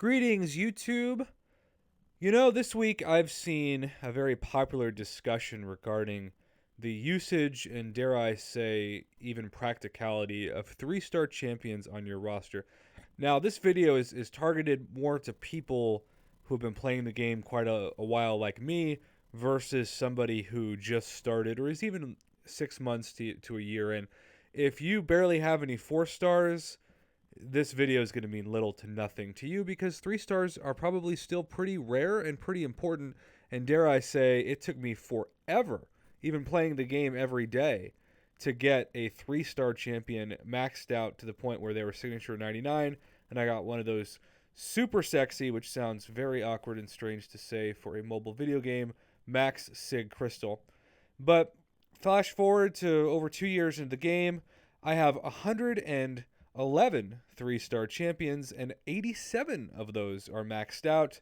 Greetings, YouTube. This week I've seen a very popular discussion regarding the usage and, dare I say, even practicality of three-star champions on your roster. Now, this video is targeted more to people who have been playing the game quite a while, like me, versus somebody who just started or is even 6 months to a year in. If you barely have any 4 stars, this video is going to mean little to nothing to you because 3 stars are probably still pretty rare and pretty important. And dare I say, it took me forever, even playing the game every day, to get a 3-star champion maxed out to the point where they were signature 99. And I got one of those super sexy, which sounds very awkward and strange to say for a mobile video game, Max Sig Crystal. But flash forward to over 2 years into the game, I have 111 3-star champions, and 87 of those are maxed out.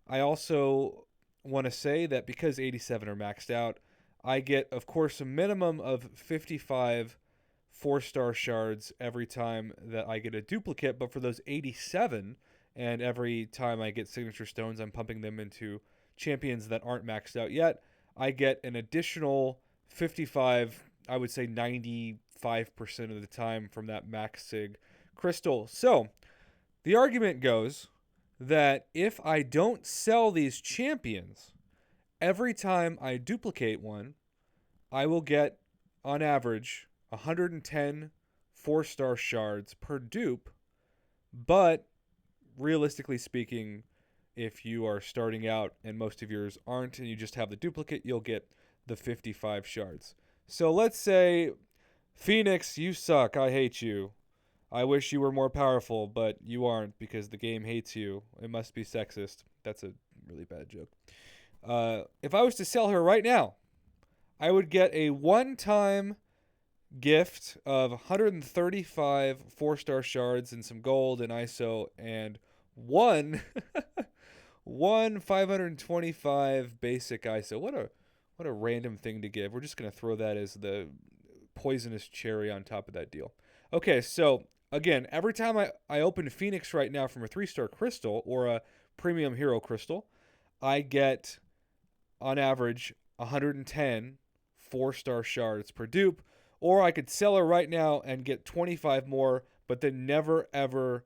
I also want to say that because 87 are maxed out, I get, of course, a minimum of 55 4-star shards every time that I get a duplicate. But for those 87, and every time I get signature stones, I'm pumping them into champions that aren't maxed out yet, I get an additional 55, I would say 95% of the time from that Max Sig Crystal. So, the argument goes that if I don't sell these champions, every time I duplicate one, I will get, on average, 110 4-star shards per dupe. But, realistically speaking, if you are starting out and most of yours aren't and you just have the duplicate, you'll get the 55 shards. So let's say, Phoenix, you suck. I hate you. I wish you were more powerful, but you aren't because the game hates you. It must be sexist. That's a really bad joke. If I was to sell her right now, I would get a one-time gift of 135 4-star shards and some gold and ISO and one 525 basic ISO. What a random thing to give. We're just going to throw that as the poisonous cherry on top of that deal. Okay, so again, every time I open Phoenix right now from a 3-star crystal or a premium hero crystal, I get, on average, 110 4-star shards per dupe. Or I could sell her right now and get 25 more, but then never, ever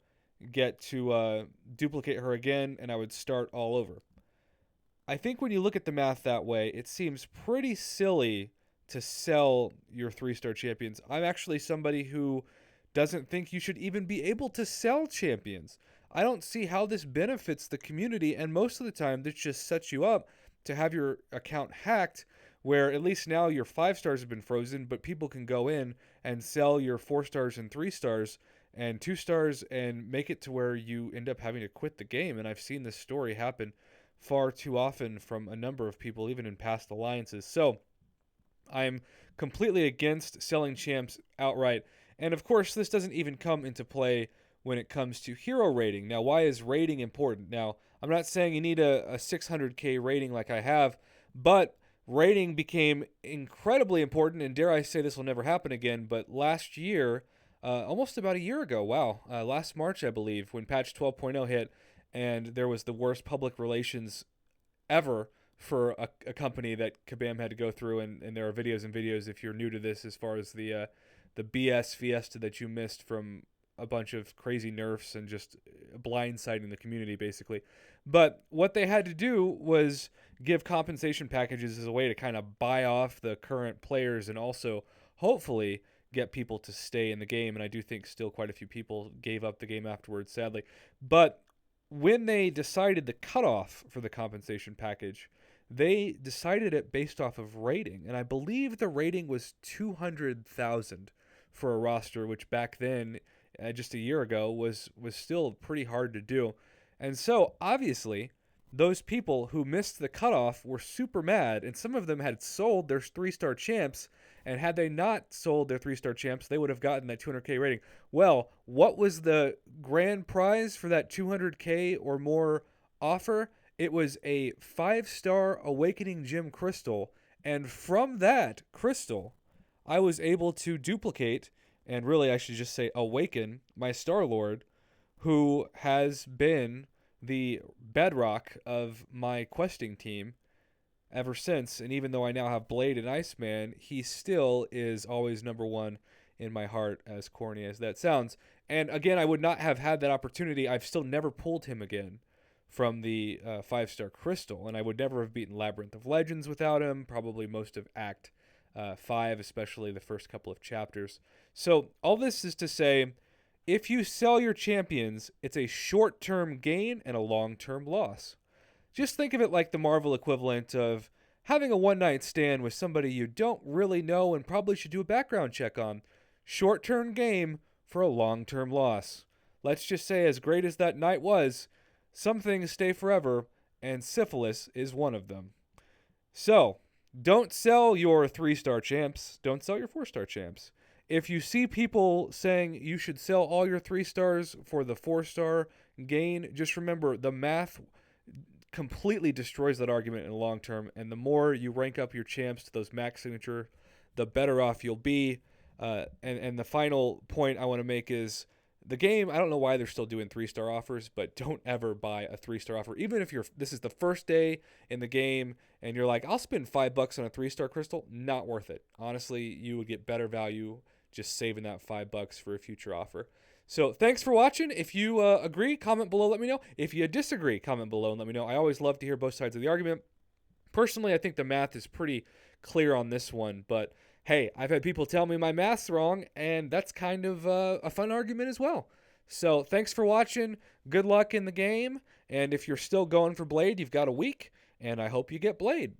get to duplicate her again, and I would start all over. I think when you look at the math that way, it seems pretty silly to sell your 3-star champions. I'm actually somebody who doesn't think you should even be able to sell champions. I don't see how this benefits the community, and most of the time this just sets you up to have your account hacked, where at least now your 5-stars have been frozen, but people can go in and sell your 4-stars and 3-stars and 2-stars and make it to where you end up having to quit the game. And I've seen this story happen far too often from a number of people, even in past alliances. So I'm completely against selling champs outright. And of course, this doesn't even come into play when it comes to hero rating. Now, why is rating important? Now, I'm not saying you need a 600k rating like I have, but rating became incredibly important, and dare I say this will never happen again, but last year, almost about a year ago, last March, I believe, when patch 12.0 hit, and there was the worst public relations ever for a company that Kabam had to go through, and there are videos and videos if you're new to this as far as the BS fiesta that you missed from a bunch of crazy nerfs and just blindsiding the community, basically. But what they had to do was give compensation packages as a way to kind of buy off the current players and also hopefully get people to stay in the game. And I do think still quite a few people gave up the game afterwards, sadly. But when they decided the cutoff for the compensation package, they decided it based off of rating. And I believe the rating was 200,000 for a roster, which back then, just a year ago, was still pretty hard to do. And so, obviously, those people who missed the cutoff were super mad, and some of them had sold their 3-star champs, and had they not sold their 3-star champs, they would have gotten that 200k rating. Well, what was the grand prize for that 200k or more offer? It was a 5-star Awakening Gem crystal, and from that crystal, I was able to duplicate, and really I should just say awaken, my Star-Lord, who has been the bedrock of my questing team ever since. And even though I now have Blade and Iceman, he still is always number one in my heart, as corny as that sounds. And again, I would not have had that opportunity. I've still never pulled him again from the 5-star crystal, and I would never have beaten Labyrinth of Legends without him, probably most of Act 5, especially the first couple of chapters. So all this is to say, if you sell your champions, it's a short-term gain and a long-term loss. Just think of it like the Marvel equivalent of having a one-night stand with somebody you don't really know and probably should do a background check on. Short-term gain for a long-term loss. Let's just say, as great as that night was, some things stay forever, and syphilis is one of them. So, don't sell your 3-star champs. Don't sell your 4-star champs. If you see people saying you should sell all your 3 stars for the 4-star gain, just remember the math completely destroys that argument in the long term. And the more you rank up your champs to those max signature, the better off you'll be. And the final point I want to make is the game. I don't know why they're still doing 3-star offers, but don't ever buy a 3-star offer. Even if this is the first day in the game and you're like, I'll spend $5 on a 3-star crystal, not worth it. Honestly, you would get better value just saving that $5 for a future offer. So thanks for watching. If you agree, comment below, let me know. If you disagree, comment below and let me know. I always love to hear both sides of the argument. Personally, I think the math is pretty clear on this one, but hey, I've had people tell me my math's wrong, and that's kind of a fun argument as well. So thanks for watching. Good luck in the game, and if you're still going for Blade, you've got a week, and I hope you get Blade.